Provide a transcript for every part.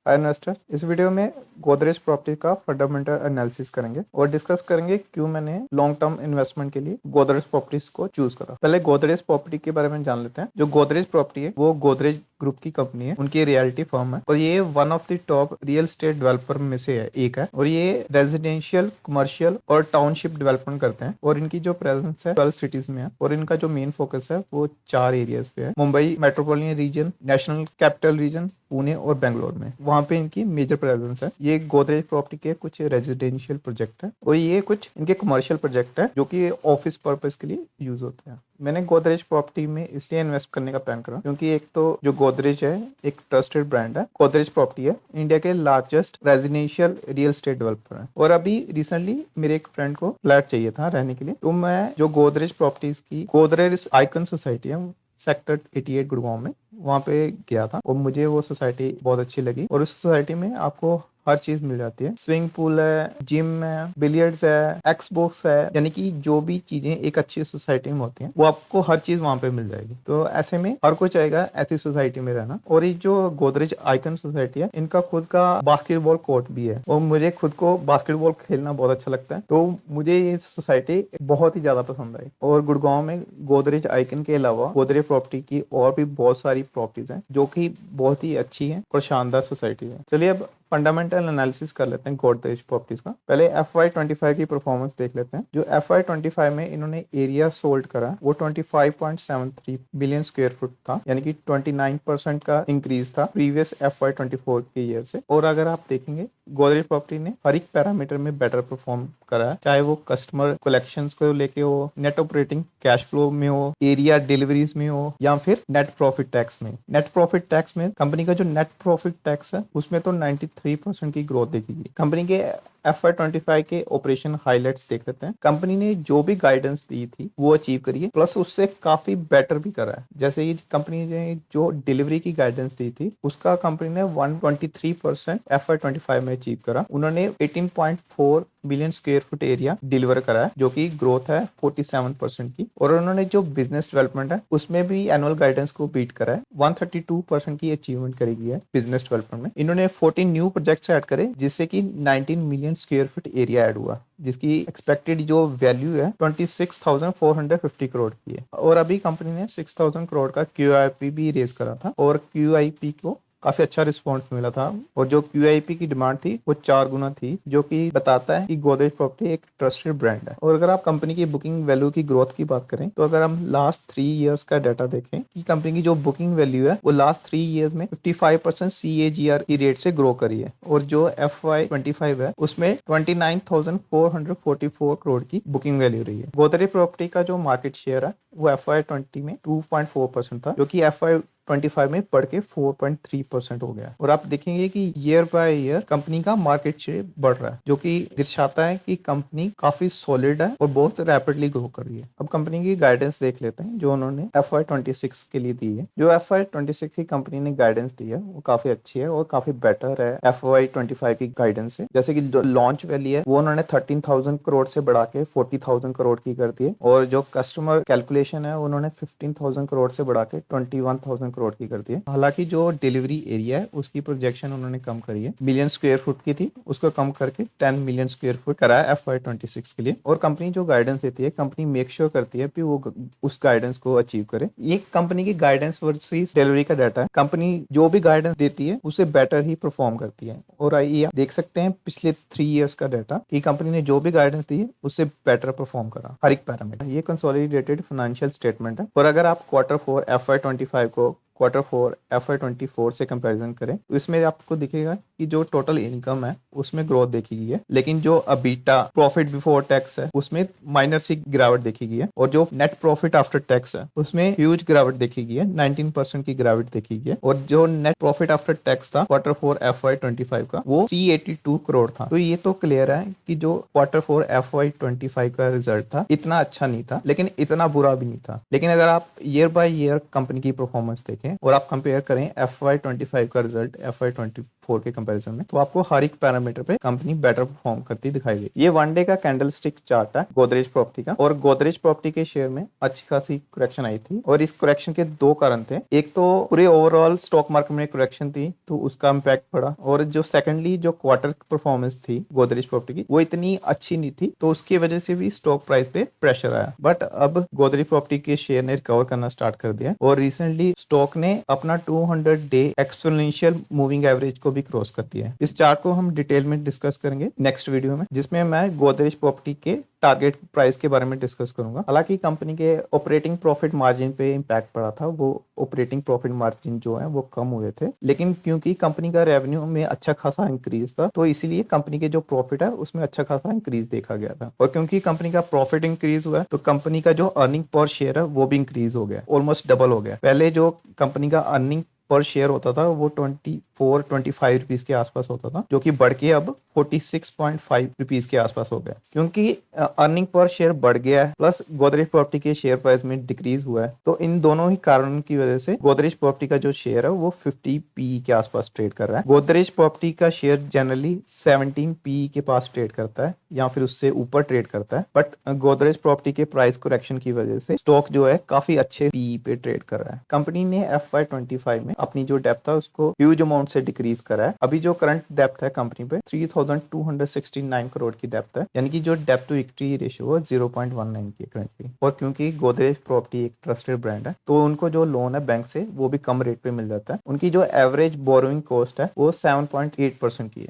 Hi investors, इस video में Godrej property का फंडामेंटल एनालिसिस करेंगे और डिस्कस करेंगे क्यों मैंने लॉन्ग टर्म इन्वेस्टमेंट के लिए गोदरेज प्रॉपर्टीज को चूज करा। पहले गोदरेज प्रॉपर्टी के बारे में जान लेते हैं। जो गोदरेज प्रॉपर्टी है वो गोदरेज ग्रुप की कंपनी है, उनकी रियलिटी फर्म है और ये one of the top real estate developer में से है एक है और ये रेजिडेंशियल, कमर्शियल और टाउनशिप डेवलपमेंट करते हैं और इनकी जो प्रेजेंस है 12 सिटीज में है और इनका जो मेन फोकस है वो 4 एरियाज पे है। Mumbai metropolitan region, national capital region, Pune और बेंगलोर में, वहां पे इनकी मेजर प्रेजेंस है। ये गोदरेज प्रॉपर्टी के कुछ रेजिडेंशियल प्रोजेक्ट है और ये कुछ इनके कमर्शियल प्रोजेक्ट है जो कि ऑफिस पर्पस के लिए यूज होते हैं। मैंने गोदरेज प्रॉपर्टी में इसलिए इन्वेस्ट करने का प्लान करा क्योंकि एक तो जो गोदरेज है एक ट्रस्टेड ब्रांड है। गोदरेज प्रॉपर्टी है इंडिया के largest residential real estate developer है और अभी रिसेंटली मेरे एक फ्रेंड को फ्लैट चाहिए था रहने के लिए, तो मैं जो गोदरेज प्रॉपर्टीज की गोदरेज आइकन सोसाइटी है सेक्टर 88 गुड़गांव में, वहाँ पे गया था और मुझे वो सोसाइटी बहुत अच्छी लगी और उस सोसाइटी में आपको हर चीज मिल जाती है। स्विमिंग पूल है, जिम है, बिलियर्ड्स है, एक्सबॉक्स है, यानी कि जो भी चीजें एक अच्छी सोसाइटी में होती हैं वो आपको हर चीज वहाँ पे मिल जाएगी। तो ऐसे में हर कोई चाहेगा ऐसी सोसाइटी में रहना। और ये जो गोदरेज आइकन सोसाइटी है इनका खुद का बास्केटबॉल कोर्ट भी है और मुझे खुद को बास्केटबॉल खेलना बहुत अच्छा लगता है, तो मुझे ये सोसाइटी बहुत ही ज्यादा पसंद आई। और गुड़गांव में गोदरेज आइकन के अलावा गोदरेज प्रॉपर्टी की और भी बहुत सारी प्रॉपर्टीज हैं जो कि बहुत ही अच्छी है और शानदार सोसाइटी है। चलिए अब फंडामेंटल एनालिसिस कर लेते हैं गोदरेज प्रॉपर्टीज का। पहले FY25 की परफॉर्मेंस देख लेते हैं। जो FY25 में इन्होंने एरिया सोल्ड करा वो 25.73 बिलियन स्क्वायर फुट था, यानी कि 29% का इंक्रीज था प्रीवियस FY24 के ईयर से। और अगर आप देखेंगे गोदरेज प्रॉपर्टी ने हर एक पैरामीटर में बेटर परफॉर्म करा है, चाहे वो कस्टमर कलेक्शंस को लेके हो, नेट ऑपरेटिंग कैश फ्लो में हो, एरिया डिलीवरीज में हो या फिर नेट प्रॉफिट टैक्स में। नेट प्रॉफिट टैक्स में कंपनी का जो नेट प्रॉफिट टैक्स है उसमें तो 93% की ग्रोथ देखी गई। कंपनी के FY25 के ऑपरेशन हाइलाइट्स देख लेते हैं। कंपनी ने जो भी गाइडेंस दी थी वो अचीव करी है, प्लस उससे काफी बेटर भी करा है। जैसे ये कंपनी ने जो डिलीवरी की गाइडेंस दी थी उसका कंपनी ने 123% FY25 में अचीव करा। उन्होंने 18.4 billion square foot area deliver करा है जो कि ग्रोथ है 47% की। और उन्होंने जो बिजनेस डेवलपमेंट है उसमें भी एनुअल गाइडेंस को बीट करा है, 132% की अचीवमेंट करी गई है बिजनेस डेवलपमेंट में। इन्होंने 14 न्यू प्रोजेक्ट्स ऐड करे जिससे कि 19 million square feet area add हुआ, जिसकी एक्सपेक्टेड जो वैल्यू है 26,450 करोड़ की है। और अभी कंपनी ने 6,000 करोड़ का QIP भी रेज करा था और QIP को काफी अच्छा रिस्पॉन्स मिला था और जो QIP की डिमांड थी वो 4 गुना थी, जो कि बताता है कि गोदरेज प्रॉपर्टी एक ट्रस्टेड ब्रांड है। और अगर आप कंपनी की बुकिंग वैल्यू की ग्रोथ की बात करें तो अगर हम लास्ट 3 इयर्स का डाटा देखें कि कंपनी की जो बुकिंग वैल्यू है वो लास्ट 3 इयर्स में 55% CAGR की रेट से ग्रो करी है और जो FY25 है उसमें 29,444 करोड़ की बुकिंग वैल्यू रही है। गोदरेज प्रॉपर्टी का जो मार्केट शेयर है वो FY20 में 2.4% था, जो कि FY25 में बढ़ के 4.3% हो गया। और आप देखेंगे कि ईयर बाय ईयर कंपनी का मार्केट शेयर बढ़ रहा है, जो कि दर्शाता है कि कंपनी काफी सॉलिड है और बहुत रैपिडली ग्रो कर रही है। अब कंपनी की गाइडेंस देख लेते हैं जो उन्होंने FY26 के लिए दी है। जो FY26 की कंपनी ने गाइडेंस दी है वो काफी अच्छी है और काफी बेटर है FY25 की गाइडेंस से। जैसे कि जो लॉन्च वैल्यू है वो उन्होंने 13,000 करोड़ से बढ़ा के 40,000 करोड़ की कर दी है और जो कस्टमर कैलकुलेशन है उन्होंने 15,000 करोड़ से बढ़ा के 21,000 करोड़ की कर दी है। हालांकि जो डिलीवरी एरिया है उसकी प्रोजेक्शन उन्होंने कम करी है, मिलियन स्क्वायर फुट की थी उसको कम करके 10 मिलियन स्क्वायर फुट करा है FY26 के लिए। और कंपनी जो गाइडेंस देती है कंपनी मेक श्योर करती है कि वो उस गाइडेंस को अचीव करे। ये कंपनी की गाइडेंस वर्सेस डिलीवरी का डाटा है। कंपनी जो भी गाइडेंस देती है उसे बेटर ही परफॉर्म करती है और ये आप देख सकते हैं पिछले 3 इयर्स का डाटा कि कंपनी ने जो भी गाइडेंस दी है उससे बेटर परफॉर्म करा हर एक पैरामीटर। ये कंसोलिडेटेड फाइनेंशियल स्टेटमेंट है और अगर आप Q4 FY25 को Q4 FY24 से कंपैरिजन करें तो इसमें आपको दिखेगा कि जो टोटल इनकम है उसमें ग्रोथ देखी गई है, लेकिन जो अबीटा प्रॉफिट बिफोर टैक्स है उसमें माइनर सी गिरावट देखी गई है और जो नेट प्रॉफिट आफ्टर टैक्स है उसमें ह्यूज गिरावट देखी गई है, 19% की गिरावट देखी गई है। और जो नेट प्रॉफिट आफ्टर टैक्स था Q4 FY25 का वो 382 करोड़ था। तो ये तो क्लियर है कि जो Q4 FY25 का रिजल्ट था इतना अच्छा नहीं था लेकिन इतना बुरा भी नहीं था। लेकिन अगर आप ईयर बाय ईयर कंपनी की परफॉर्मेंस देखें और आप कंपेयर करें FY25 का रिजल्ट FY24 4 के कंपैरिजन में, तो आपको हर एक पैरामीटर पे कंपनी बेटर परफॉर्म करती दिखाई गई। ये 1 डे का कैंडलस्टिक चार्ट है गोदरेज प्रॉपर्टी का, और गोदरेज प्रॉपर्टी के शेयर में अच्छी खासी करेक्शन आई थी, और इस करेक्शन के दो कारण थे। एक तो पूरे ओवरऑल स्टॉक मार्केट में करेक्शन थी तो उसका इम्पैक्ट पड़ा, और जो सेकेंडली जो क्वार्टर परफॉर्मेंस थी गोदरेज प्रॉपर्टी की वो इतनी अच्छी नहीं थी, तो उसकी वजह से भी स्टॉक प्राइस पे प्रेशर आया। बट अब गोदरेज प्रॉपर्टी के शेयर ने रिकवर करना स्टार्ट कर दिया, और रिसेंटली स्टॉक ने अपना 200 डे एक्सपोनेंशियल मूविंग एवरेज को भी क्रॉस कर दिया है। इस चार्ट को हम डिटेल में डिस्कस करेंगे नेक्स्ट वीडियो में, जिसमें मैं गोदरेज प्रॉपर्टी के टारगेट प्राइस के बारे में डिस्कस करूंगा। हालांकि कंपनी के ऑपरेटिंग प्रॉफिट मार्जिन पे इम्पैक्ट पड़ा था, वो ऑपरेटिंग प्रॉफिट मार्जिन जो है वो कम हुए थे, लेकिन क्योंकि कंपनी का रेवेन्यू में अच्छा खासा इंक्रीज था तो इसीलिए कंपनी के जो प्रॉफिट है उसमें अच्छा खासा इंक्रीज देखा गया था। और क्योंकि कंपनी का प्रॉफिट इंक्रीज हुआ है तो कंपनी का जो अर्निंग पर शेयर है वो भी इंक्रीज हो गया, ऑलमोस्ट डबल हो गया। पहले जो कंपनी का अर्निंग पर शेयर होता था वो 24-25 रुपीज के आसपास होता था, जो कि बढ़ के अब 46.5 रुपीज के आसपास हो गया। क्योंकि अर्निंग पर शेयर बढ़ गया है प्लस गोदरेज प्रॉपर्टी के शेयर प्राइस में डिक्रीज हुआ है, तो इन दोनों ही कारणों की वजह से गोदरेज प्रॉपर्टी का जो शेयर है वो 50 पी के आसपास ट्रेड कर रहा है। गोदरेज प्रॉपर्टी का शेयर जनरली 17 पी के पास ट्रेड करता है या फिर उससे ऊपर ट्रेड करता है, बट गोदरेज प्रॉपर्टी के प्राइस करेक्शन की वजह से स्टॉक जो है काफी अच्छे पी पे ट्रेड कर रहा है। कंपनी ने FY25 में अपनी जो डेप्थ था उसको ह्यूज अमाउंट से डिक्रीज करा है। अभी जो करंट डेप्थ है कंपनी पे 3269 करोड़ की डेप्थ है, यानी कि जो डेप्थ टू इक्विटी रेशियो है 0.19 की करंटली। और क्योंकि गोदरेज प्रॉपर्टी एक ट्रस्टेड ब्रांड है तो उनको जो लोन है बैंक से वो भी कम रेट पे मिल जाता है। उनकी जो एवरेज बोरोइंग कॉस्ट है वो 7.8% की है।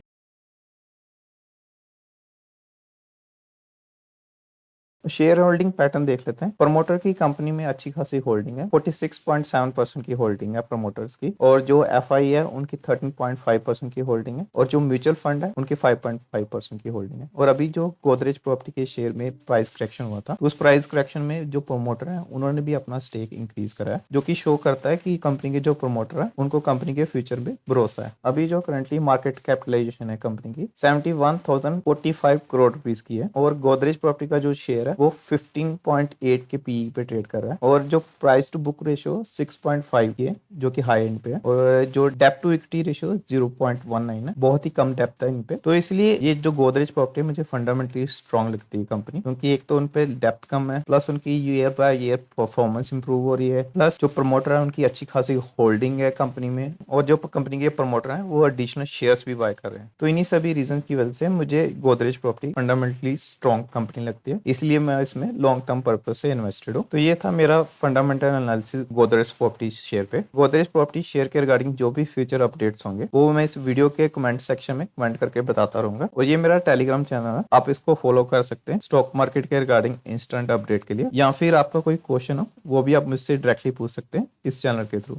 शेयर होल्डिंग पैटर्न देख लेते हैं। प्रमोटर की कंपनी में अच्छी खासी होल्डिंग है, 46.7% की होल्डिंग है प्रमोटर्स की, और जो एफआई है उनकी 13.5% की होल्डिंग है, और जो म्यूचुअल फंड है उनकी 5.5% की होल्डिंग है। और अभी जो गोदरेज प्रॉपर्टी के शेयर में प्राइस करेक्शन हुआ था उस प्राइस करेक्शन में जो प्रमोटर है उन्होंने भी अपना स्टेक इंक्रीज करा है, जो कि शो करता है कि कंपनी के जो प्रमोटर है उनको कंपनी के फ्यूचर में भरोसा है। अभी जो करंटली मार्केट कैपिटलाइजेशन है कंपनी की 71,045 करोड़ रुपीज की है, और गोदरेज प्रॉपर्टी का जो शेयर है वो 15.8 के पीई पे ट्रेड कर रहा है, और जो प्राइस टू बुक रेशियो 6.5 की है जो कि हाई एंड पे है, और जो डेप्थ टू इक्विटी रेशियो 0.19 है, बहुत ही कम डेप्थ है इन पे। तो इसलिए ये जो गोदरेज प्रॉपर्टी मुझे फंडामेंटली स्ट्रॉन्ग लगती है कंपनी, क्योंकि एक तो उन पे डेप्थ कम है, प्लस उनकी year by year performance improve हो रही है, प्लस जो प्रमोटर है उनकी अच्छी खासी होल्डिंग है कंपनी में, और जो कंपनी के प्रमोटर है वो एडिशनल शेयर्स भी बाय कर रहे हैं। तो इन्हीं सभी रीजन की वजह से मुझे Godrej property fundamentally strong company लगती है, इसलिए मैं इसमें लॉन्ग टर्म पर्पज से इन्वेस्टेड हूँ। तो ये था मेरा fundamental analysis Godrej property share पे। गोदरेज प्रॉपर्टी शेयर के रिगार्डिंग जो भी फ्यूचर अपडेट्स होंगे वो मैं इस वीडियो के कमेंट सेक्शन में कमेंट करके बताता रहूंगा, और ये मेरा टेलीग्राम चैनल है, आप इसको फॉलो कर सकते हैं स्टॉक मार्केट के रिगार्डिंग इंस्टेंट अपडेट के लिए, या फिर आपका कोई क्वेश्चन हो वो भी आप मुझसे डायरेक्टली पूछ सकते हैं इस चैनल के थ्रू।